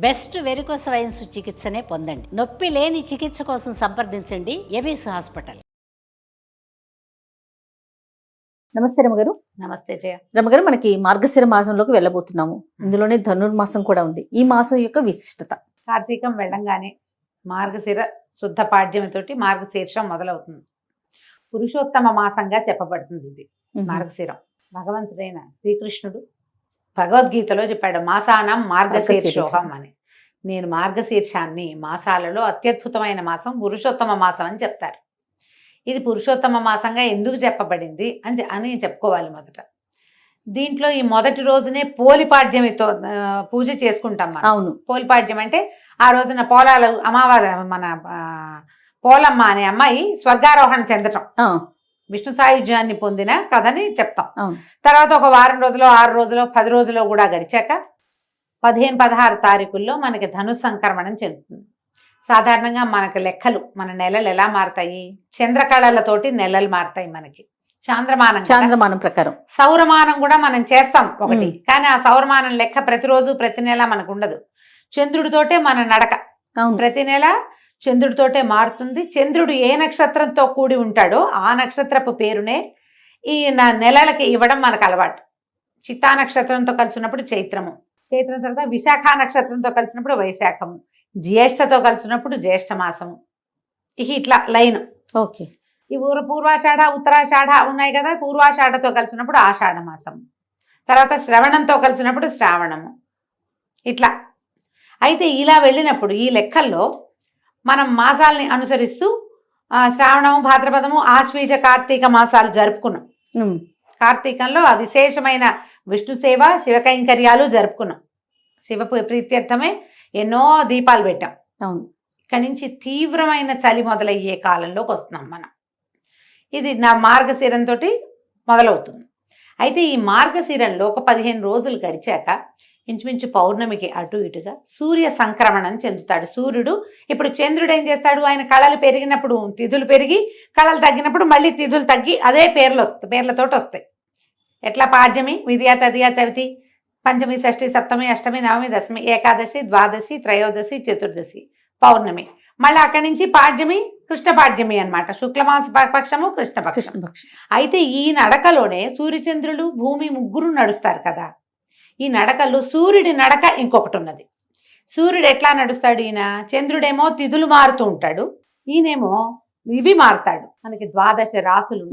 Best varicose veins చికిత్సనే పొందండి. నొప్పి లేని చికిత్స కోసం సంప్రదించండి ఎబిస్ హాస్పిటల్. నమస్తే రమగారు. నమస్తే జయ. రమగారు, మనకి మార్గశిర మాసంలోకి వెళ్ళబోతున్నాము. ఇందులోనే ధనుర్మాసం కూడా ఉంది. ఈ మాసం యొక్క విశిష్టత. కార్తీకం వెళ్ళంగానే మార్గశిర శుద్ధ పాడ్యమితోటి మార్గశీర్షం మొదలవుతుంది. పురుషోత్తమ మాసంగా చెప్పబడుతుంది ఇది మార్గశిరం. భగవంతుడైన శ్రీకృష్ణుడు భగవద్గీతలో చెప్పాడు, మాసానం మార్గశీర్షోహం అని. నేను మార్గశీర్షాన్ని మాసాలలో అత్యద్భుతమైన మాసం, పురుషోత్తమ మాసం అని చెప్తారు. ఇది పురుషోత్తమ మాసంగా ఎందుకు చెప్పబడింది అని చెప్పుకోవాలి. మొదట దీంట్లో ఈ మొదటి రోజునే పోలిపాడ్యమితో పూజ చేసుకుంటాం మనం. అవును, పోలిపాడ్యం అంటే ఆ రోజున పోలాలు అమావాస్య, మన పోలమ్మ అనే అమ్మాయి స్వర్గారోహణ చెందటం, విష్ణు సాయుధ్యాన్ని పొందిన కథని చెప్తాం. తర్వాత ఒక వారం రోజులు, 6 రోజులు, 10 రోజులు కూడా గడిచాక 15-16 తారీఖుల్లో మనకి ధను సంక్రమణం చెందుతుంది. సాధారణంగా మనకి లెక్కలు, మన నెలలు ఎలా మారుతాయి? చంద్రకళలతోటి నెలలు మారుతాయి మనకి. చాంద్రమానం ప్రకారం సౌరమానం కూడా మనం చేస్తాం ఒకటి, కానీ ఆ సౌరమానం లెక్క ప్రతిరోజు ప్రతి నెల మనకు ఉండదు. చంద్రుడితోటే మన నడక ప్రతి నెల చంద్రుడితోటే మారుతుంది. చంద్రుడు ఏ నక్షత్రంతో కూడి ఉంటాడో ఆ నక్షత్రపు పేరునే ఈ నెలలకి ఇవ్వడం మనకు అలవాటు. చిత్తా నక్షత్రంతో కలిసినప్పుడు చైత్రము, చైత్రం తర్వాత విశాఖ నక్షత్రంతో కలిసినప్పుడు వైశాఖము, జ్యేష్ఠతో కలిసినప్పుడు జ్యేష్ఠ మాసము. ఇట్లా లైన్. ఓకే. ఈ పూర్వాషాఢ, ఉత్తరాషాఢ ఉన్నాయి కదా. పూర్వాషాఢతో కలిసినప్పుడు ఆషాఢ మాసము, తర్వాత శ్రవణంతో కలిసినప్పుడు శ్రావణము. ఇట్లా అయితే ఇలా వెళ్ళినప్పుడు ఈ లెక్కల్లో మనం మాసాలని అనుసరిస్తూ శ్రావణము, భాద్రపదము, ఆశ్వీజ, కార్తీక మాసాలు జరుపుకున్నాం. కార్తీకంలో ఆ విశేషమైన విష్ణు సేవ, శివ కైంకర్యాలు జరుపుకున్నాం. శివ ప్రీత్యర్థమే ఎన్నో దీపాలు పెట్టాం. ఇక్కడి నుంచి తీవ్రమైన చలి మొదలయ్యే కాలంలోకి వస్తున్నాం మనం. ఇది నా మార్గశిరంతో మొదలవుతుంది. అయితే ఈ మార్గశిరంలో ఒక 15 రోజులు గడిచాక ఇంచుమించు పౌర్ణమికి అటు ఇటుగా సూర్య సంక్రమణం చెందుతాడు. సూర్యుడు ఇప్పుడు చంద్రుడు ఏం చేస్తాడు? ఆయన కళలు పెరిగినప్పుడు తిథులు పెరిగి, కళలు తగ్గినప్పుడు మళ్ళీ తిథులు తగ్గి అదే పేర్లతోటి వస్తాయి. ఎట్లా? పాడ్యమి, విద్యా, తదియా, చవితి, పంచమి, షష్ఠి, సప్తమి, అష్టమి, నవమి, దశమి, ఏకాదశి, ద్వాదశి, త్రయోదశి, చతుర్దశి, పౌర్ణమి. మళ్ళీ అక్కడి నుంచి పాడ్యమి, కృష్ణపాడ్యమి అనమాట. శుక్లమాస పక్షము, కృష్ణపక్షం. అయితే ఈ నడకలోనే సూర్యచంద్రులు, భూమి ముగ్గురు నడుస్తారు కదా. ఈ నడకల్లో సూర్యుడి నడక ఇంకొకటి ఉన్నది. సూర్యుడు ఎట్లా నడుస్తాడు? ఈయన చంద్రుడేమో తిథులు మారుతూ ఉంటాడు, ఈయనేమో ఇవి మారుతాడు. మనకి 12 రాసులు,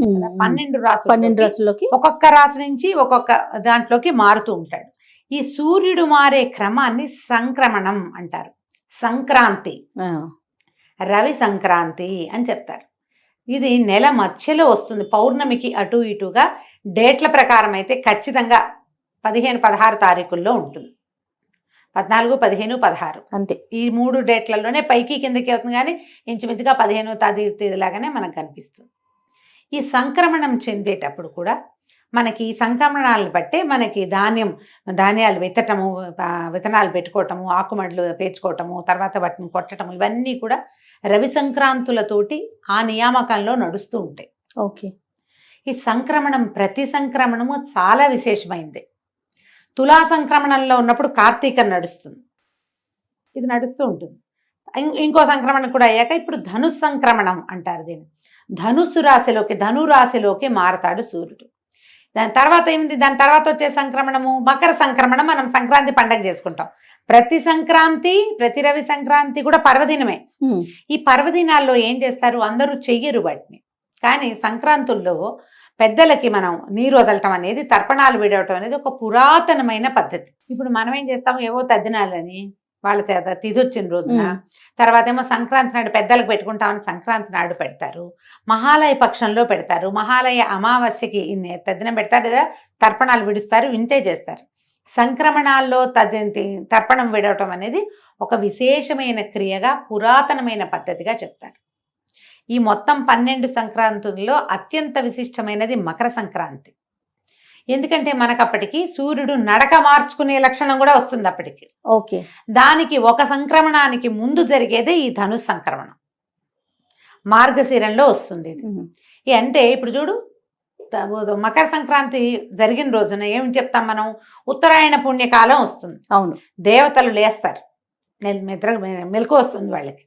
12 రాసులకి ఒక్కొక్క రాశి నుంచి ఒక్కొక్క దాంట్లోకి మారుతూ ఉంటాడు. ఈ సూర్యుడు మారే క్రమాన్ని సంక్రమణం అంటారు. సంక్రాంతి, రవి సంక్రాంతి అని చెప్తారు. ఇది నెల మధ్యలో వస్తుంది. పౌర్ణమికి అటు ఇటుగా డేట్ల ప్రకారం అయితే ఖచ్చితంగా 15-16 తారీఖుల్లో ఉంటుంది. 14, 15, 16 అంతే. ఈ 3 డేట్లలోనే పైకి కిందకి అవుతుంది, కానీ ఇంచుమించుగా 15వ తేదీలాగానే మనకు కనిపిస్తుంది. ఈ సంక్రమణం చెందేటప్పుడు కూడా మనకి ఈ సంక్రమణాలను బట్టే మనకి ధాన్యాలు విత్తనాలు పెట్టుకోవటము, ఆకుమడులు పేర్చుకోవటము, తర్వాత వాటిని కొట్టటము, ఇవన్నీ కూడా రవి సంక్రాంతులతోటి ఆ నియామకంలో నడుస్తూ ఉంటాయి. ఓకే. ఈ సంక్రమణం, ప్రతి సంక్రమణము చాలా విశేషమైంది. తులా సంక్రమణంలో ఉన్నప్పుడు కార్తీకం నడుస్తుంది, ఇది నడుస్తూ ఉంటుంది. ఇంకో సంక్రమణం కూడా అయ్యాక ఇప్పుడు ధను సంక్రమణం అంటారు దీన్ని. ధనురాశిలోకి మారతాడు సూర్యుడు. దాని తర్వాత ఏమిటి? దాని తర్వాత వచ్చే సంక్రమణము మకర సంక్రమణం. మనం సంక్రాంతి పండగ చేసుకుంటాం. ప్రతి సంక్రాంతి, ప్రతి రవి సంక్రాంతి కూడా పర్వదినమే. ఈ పర్వదినాల్లో ఏం చేస్తారు? అందరూ చెయ్యరు వాటిని, కానీ సంక్రాంతుల్లో పెద్దలకి మనం నీరు వదలటం అనేది, తర్పణాలు విడవటం అనేది ఒక పురాతనమైన పద్ధతి. ఇప్పుడు మనం ఏం చేస్తాము? ఏవో తద్దినాలని వాళ్ళ తిథి వచ్చిన రోజున, తర్వాత ఏమో సంక్రాంతి నాడు పెద్దలకు పెట్టుకుంటామని సంక్రాంతి నాడు పెడతారు. మహాలయ పక్షంలో పెడతారు. మహాలయ అమావాస్యకి తద్దినం పెడతారు లేదా తర్పణాలు విడుస్తారు, ఇంతే చేస్తారు. సంక్రమణాల్లో తర్పణం విడవటం అనేది ఒక విశేషమైన క్రియగా, పురాతనమైన పద్ధతిగా చెప్తారు. ఈ మొత్తం 12 సంక్రాంతుల్లో అత్యంత విశిష్టమైనది మకర సంక్రాంతి. ఎందుకంటే మనకు అప్పటికి సూర్యుడు నడక మార్చుకునే లక్షణం కూడా వస్తుంది అప్పటికి. ఓకే. దానికి ఒక సంక్రమణానికి ముందు జరిగేదే ఈ ధను సంక్రమణం, మార్గశిరంలో వస్తుంది. అంటే ఇప్పుడు చూడు, మకర సంక్రాంతి జరిగిన రోజున ఏం చెప్తాం మనం? ఉత్తరాయణ పుణ్యకాలం వస్తుంది. అవును. దేవతలు లేస్తారు, మెలకు వస్తుంది వాళ్ళకి.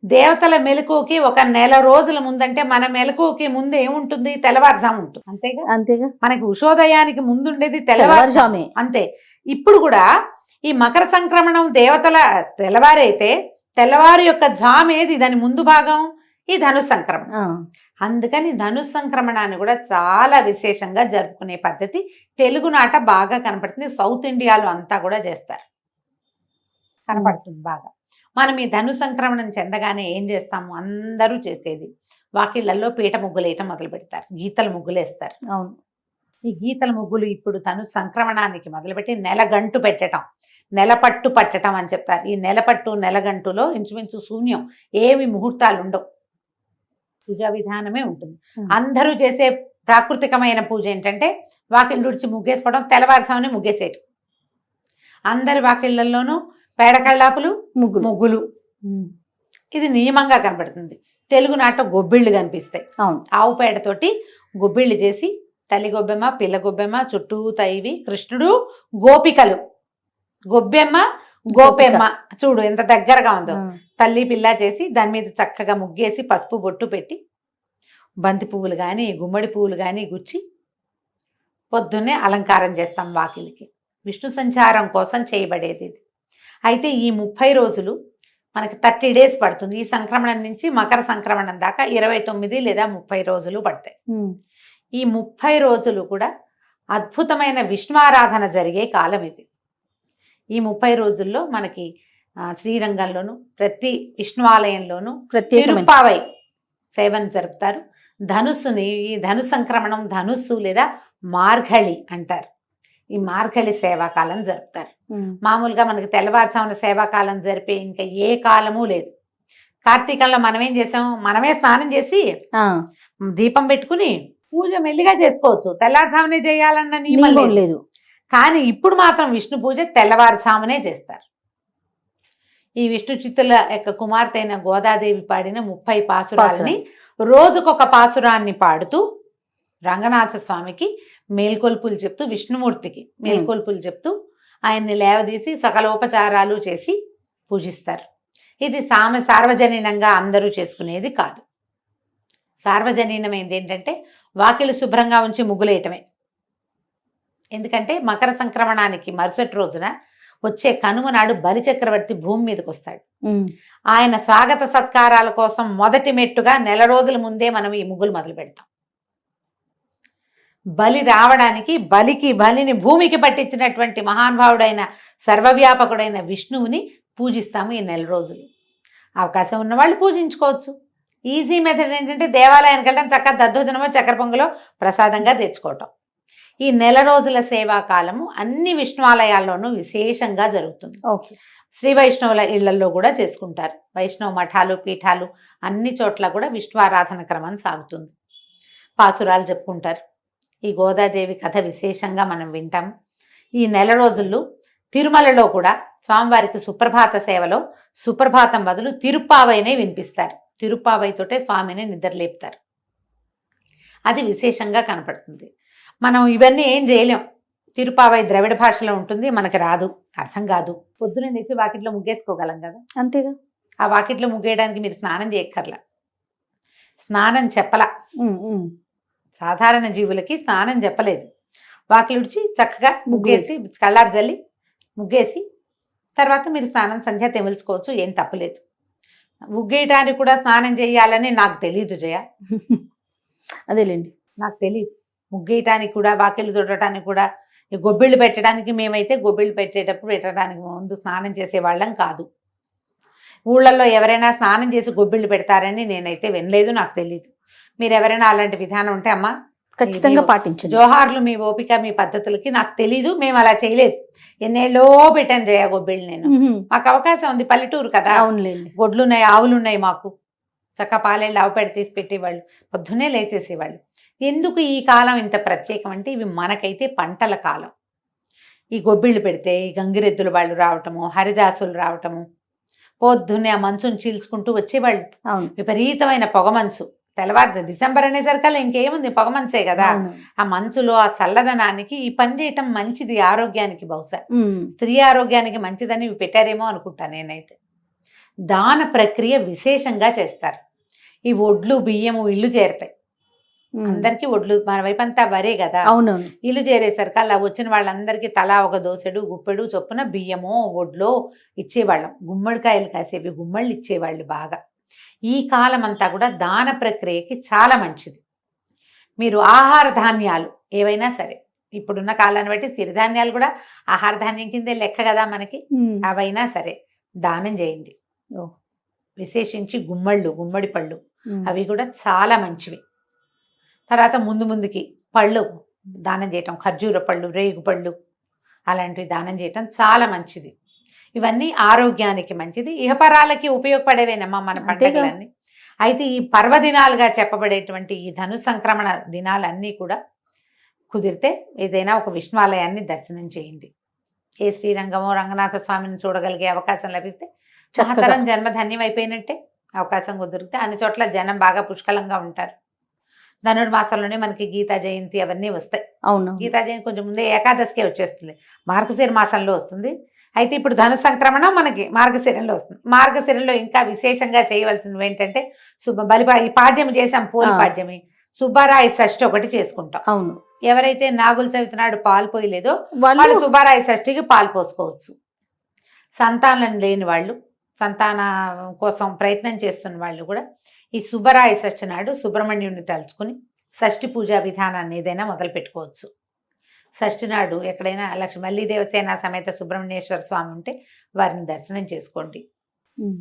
దేవతల మెలకువకి ఒక నెల రోజుల ముందంటే మన మెలకువకి ముందు ఏముంటుంది, తెల్లవారుజాము ఉంటుంది. అంతేగా, అంతేగా, మనకి ఉషోదయానికి ముందు ఉండేది తెల్లవారుజామే. తెల్లవారుజామే. అంతే. ఇప్పుడు కూడా ఈ మకర సంక్రమణం దేవతల తెల్లవారైతే తెల్లవారు యొక్క జామ్ ఏది, దాని ముందు భాగం ఈ ధను సంక్రమణం. అందుకని ధను సంక్రమణాన్ని కూడా చాలా విశేషంగా జరుపుకునే పద్ధతి తెలుగునాట బాగా కనపడుతుంది. సౌత్ ఇండియాలో అంతా కూడా చేస్తారు, కనపడుతుంది బాగా. మనం ఈ ధను సంక్రమణం చెందగానే ఏం చేస్తాము, అందరూ చేసేది వాకిళ్లలో పీట ముగ్గులు వేయటం మొదలు పెడతారు, గీతల ముగ్గులు వేస్తారు. అవును. ఈ గీతల ముగ్గులు ఇప్పుడు ధను సంక్రమణానికి మొదలుపెట్టి నెలగంటు పెట్టడం, నెలపట్టు పట్టడం అని చెప్తారు. ఈ నెలపట్టు నెలగంటులో ఇంచుమించు శూన్యం, ఏమి ముహూర్తాలు ఉండవు, పూజా విధానమే ఉంటుంది. అందరూ చేసే ప్రాకృతికమైన పూజ ఏంటంటే వాకిళ్ళు ఉడిచి ముగ్గేసుకోవడం, తెల్లవారుసామని ముగ్గేసేయటం. అందరి వాకిళ్లలోనూ పేడకళ్ళాపులు, ముగ్గులు. ఇది నియమంగా కనబడుతుంది. తెలుగునాట గొబ్బిళ్ళు కనిపిస్తాయి. ఆవు పేడతోటి గొబ్బిళ్ళు చేసి తల్లి గొబ్బెమ్మ, పిల్ల గొబ్బెమ్మ, చుట్టూ తైవి కృష్ణుడు, గోపికలు, గొబ్బెమ్మ గోపెమ్మ, చూడు ఎంత దగ్గరగా ఉందో. తల్లి పిల్ల చేసి దాని మీద చక్కగా ముగ్గేసి పసుపు బొట్టు పెట్టి బంతి పువ్వులు కానీ గుమ్మడి పువ్వులు కానీ గుచ్చి పొద్దున్నే అలంకారం చేస్తాం వాకిలికి. విష్ణు సంచారం కోసం చేయబడేది ఇది. అయితే ఈ 30 రోజులు మనకి 30 days పడుతుంది. ఈ సంక్రమణం నుంచి మకర సంక్రమణం దాకా 29 లేదా 30 రోజులు పడతాయి. ఈ 30 రోజులు కూడా అద్భుతమైన విష్ణువారాధన జరిగే కాలం ఇది. ఈ 30 రోజుల్లో మనకి శ్రీరంగంలోను ప్రతి విష్ణువాలయంలోనూ తిరుప్పావై సేవను జరుపుతారు. ధనుస్సుని, ఈ ధను సంక్రమణం ధనుస్సు లేదా మార్గళి అంటారు. ఈ మార్గళి సేవాకాలం జరుపుతారు. మామూలుగా మనకి తెల్లవారుజామున సేవాకాలం జరిపే ఇంకా ఏ కాలము లేదు. కార్తీకంలో మనం ఏం చేసాం, మనమే స్నానం చేసి దీపం పెట్టుకుని పూజ మెల్లిగా చేసుకోవచ్చు, తెల్లవారుజామునే చేయాలన్న నియమం లేదు. కానీ ఇప్పుడు మాత్రం విష్ణు పూజ తెల్లవారుజామునే చేస్తారు. ఈ విష్ణు చిత్తుల యొక్క కుమార్తె అయిన గోదాదేవి పాడిన 30 పాసురాలని రోజుకొక పాసురాన్ని పాడుతూ రంగనాథ స్వామికి మేల్కొల్పులు చెప్తూ, విష్ణుమూర్తికి మేల్కొల్పులు చెప్తూ ఆయన్ని లేవదీసి సకలోపచారాలు చేసి పూజిస్తారు. ఇది సార్వజనీనంగా అందరూ చేసుకునేది కాదు. సార్వజనీనమైనది ఏంటంటే వాకిలి శుభ్రంగా ఉంచి ముగ్గులేయటమే. ఎందుకంటే మకర సంక్రమణానికి మరుసటి రోజున వచ్చే కనుమ నాడు బలిచక్రవర్తి భూమి మీదకి వస్తాడు. ఆయన స్వాగత సత్కారాల కోసం మొదటి మెట్టుగా నెల రోజుల ముందే మనం ఈ ముగ్గులు మొదలు పెడతాం. బలి రావడానికి బలిని భూమికి పట్టించినటువంటి మహానుభావుడైన సర్వవ్యాపకుడైన విష్ణువుని పూజిస్తాము ఈ నెల రోజులు. అవకాశం ఉన్న వాళ్ళు పూజించుకోవచ్చు. ఈజీ మెథడ్ ఏంటంటే దేవాలయానికి వెళ్ళడం, చక్కగా దద్దోజనమో చక్కెర పొంగలో ప్రసాదంగా తెచ్చుకోవటం. ఈ నెల రోజుల సేవాకాలము అన్ని విష్ణువాలయాల్లోనూ విశేషంగా జరుగుతుంది. శ్రీ వైష్ణవుల ఇళ్లలో కూడా చేసుకుంటారు. వైష్ణవ మఠాలు, పీఠాలు అన్ని చోట్ల కూడా విష్ణు ఆరాధన క్రమం సాగుతుంది. పాసురాలు చెప్పుకుంటారు. ఈ గోదాదేవి కథ విశేషంగా మనం వింటాం. ఈ నెల రోజుల్లో తిరుమలలో కూడా స్వామివారికి సుప్రభాత సేవలో సుప్రభాతం బదులు తిరుప్పావైనే వినిపిస్తారు. తిరుప్పావైతోటే స్వామిని నిద్రలేపుతారు. అది విశేషంగా కనపడుతుంది. మనం ఇవన్నీ ఏం చేయలేం. తిరుప్పావై ద్రవిడ భాషలో ఉంటుంది, మనకి రాదు, అర్థం కాదు. పొద్దున లేచి వాకిట్లో ముగ్గేసుకోగలం కదా, అంతేగా. ఆ వాకిట్లో ముగ్గేయడానికి మీరు స్నానం చేయక్కర్లా, స్నానం చెప్పలా. సాధారణ జీవులకి స్నానం చెప్పలేదు. వాకిలి ఉడిచి చక్కగా ముగ్గేసి కళ్ళాపు జల్లి ముగ్గేసి తర్వాత మీరు స్నానం సంధ్య తెమిల్చుకోవచ్చు, ఏం తప్పులేదు. ముగ్గేయటానికి కూడా స్నానం చేయాలని నాకు తెలియదు జయ. అదేలేండి, నాకు తెలియదు. ముగ్గేయటానికి కూడా, వాకిళ్ళు తుడటానికి కూడా, గొబ్బిళ్ళు పెట్టడానికి మేమైతే గొబ్బిళ్ళు పెట్టడానికి ముందు స్నానం చేసేవాళ్ళం కాదు. ఊళ్ళల్లో ఎవరైనా స్నానం చేసి గొబ్బిళ్ళు పెడతారని నేనైతే వినలేదు, నాకు తెలియదు. మీరు ఎవరైనా అలాంటి విధానం ఉంటే అమ్మా ఖచ్చితంగా పాటించండి. జోహార్లు మీ ఓపిక, మీ పద్ధతులకి. నాకు తెలీదు, మేము అలా చేయలేదు. ఎన్నేళ్ళో పెట్టాను జయ గొబ్బిళ్ళు నేను. మాకు అవకాశం ఉంది, పల్లెటూరు కదా, గొడ్లున్నాయి, ఆవులున్నాయి మాకు. చక్క పాలేళ్ళు ఆవు పెడ తీసి పెట్టేవాళ్ళు, పొద్దున్నే లేచేసేవాళ్ళు. ఎందుకు ఈ కాలం ఇంత ప్రత్యేకం అంటే ఇవి మనకైతే పంటల కాలం. ఈ గొబ్బిళ్ళు పెడితే ఈ గంగిరెద్దుల వాళ్ళు రావటము, హరిదాసులు రావటము, పొద్దున్నే ఆ మంచుని చీల్చుకుంటూ వచ్చేవాళ్ళు. విపరీతమైన పొగ మంచు, తెల్లవారు డిసెంబర్ అనేసరికల్లా ఇంకేముంది, పొగ మంచే కదా. అవును. ఆ మంచులో ఆ చల్లదనానికి ఈ పని చేయటం మంచిది ఆరోగ్యానికి. బహుశా ఉమ్. స్త్రీ ఆరోగ్యానికి మంచిదని ఇవి పెట్టారేమో అనుకుంటా నేనైతే. దాన ప్రక్రియ విశేషంగా చేస్తారు. ఈ ఒడ్లు బియ్యము ఇల్లు చేరుతాయి. ఉమ్. అందరికీ ఒడ్లు, మన వైపంతా వరే కదా. అవునవును. ఇల్లు చేరేసరికి అలా వచ్చిన వాళ్ళందరికీ తలా ఒక దోసెడు గుప్పెడు చొప్పున బియ్యము ఒడ్లో ఇచ్చేవాళ్ళం. గుమ్మడికాయలు కాసేవి గుమ్మళ్ళు ఇచ్చేవాళ్ళు బాగా. ఈ కాలం అంతా కూడా దాన ప్రక్రియకి చాలా మంచిది. మీరు ఆహార ధాన్యాలు ఏవైనా సరే, ఇప్పుడున్న కాలాన్ని బట్టి సిరిధాన్యాలు కూడా ఆహార ధాన్యం కిందే లెక్క కదా మనకి. ఉమ్. అవైనా సరే దానం చేయండి. ఓ. విశేషించి గుమ్మడి పళ్ళు ఉమ్. అవి కూడా చాలా మంచివి. తర్వాత ముందుకి పళ్ళు దానం చేయటం, ఖర్జూర పళ్ళు, రేగు పళ్ళు అలాంటివి దానం చేయటం చాలా మంచిది. ఇవన్నీ ఆరోగ్యానికి మంచిది, ఇహపరాలకి ఉపయోగపడేవేనమ్మా మన అంతేగా. పండుగలన్నీ. అయితే ఈ పర్వదినాలుగా చెప్పబడేటువంటి ఈ ధను సంక్రమణ దినాలన్నీ కూడా కుదిరితే ఏదైనా ఒక విష్ణువాలయాన్ని దర్శనం చేయండి. ఏ శ్రీరంగమో రంగనాథ స్వామిని చూడగలిగే అవకాశం లభిస్తే చక్కగా. మహతరం జన్మధన్యం అయిపోయినట్టే. అవకాశం కుదిరితే అన్ని చోట్ల జనం బాగా పుష్కలంగా ఉంటారు. ధనుర్మాసంలోనే మనకి గీతా జయంతి అవన్నీ వస్తాయి. అవును. గీతా జయంతి కొంచెం ముందే ఏకాదశికే వచ్చేస్తుంది, మార్గశిర మాసంలో వస్తుంది. అయితే ఇప్పుడు ధను సంక్రమణం మనకి మార్గశిరంలో వస్తుంది. మార్గశిరంలో ఇంకా విశేషంగా చేయవలసినవి ఏంటంటే ఈ పాడ్యం చేసాం, పోలి పాడ్యమి, సుబ్బారాయి షష్ఠి ఒకటి చేసుకుంటాం. అవును. ఎవరైతే నాగుల చవితి నాడు పాలు పోయలేదో వాళ్ళు వాళ్ళు సుబ్బారాయి షష్ఠికి పాలు పోసుకోవచ్చు. సంతానం లేని వాళ్ళు, సంతాన కోసం ప్రయత్నం చేస్తున్న వాళ్ళు కూడా ఈ సుబ్బరాయ షష్ఠి నాడు సుబ్రహ్మణ్యుడిని తలుచుకుని షష్ఠి పూజా విధానాన్ని ఏదైనా మొదలు పెట్టుకోవచ్చు. షష్ఠి నాడు ఎక్కడైనా మల్లి దేవసేన సమేత సుబ్రహ్మణ్యేశ్వర స్వామి ఉంటే వారిని దర్శనం చేసుకోండి. ఉమ్.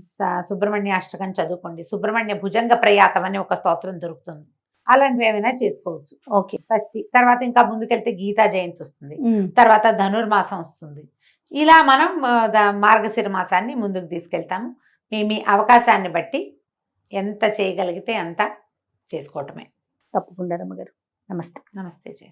సుబ్రహ్మణ్య అష్టకం చదువుకోండి. సుబ్రహ్మణ్య భుజంగ ప్రయాతం అనే ఒక స్తోత్రం దొరుకుతుంది. అలాంటివి ఏమైనా చేసుకోవచ్చు. ఓకే. షష్ఠి తర్వాత ఇంకా ముందుకెళ్తే గీతా జయంతి వస్తుంది, ఉమ్. తర్వాత ధనుర్మాసం వస్తుంది. ఇలా మనం మార్గశిర మాసాన్ని ముందుకు తీసుకెళ్తాము. మీ అవకాశాన్ని బట్టి ఎంత చేయగలిగితే అంత చేసుకోవటమే. తప్పకుండా రమ్మగారు. నమస్తే. నమస్తే జయ.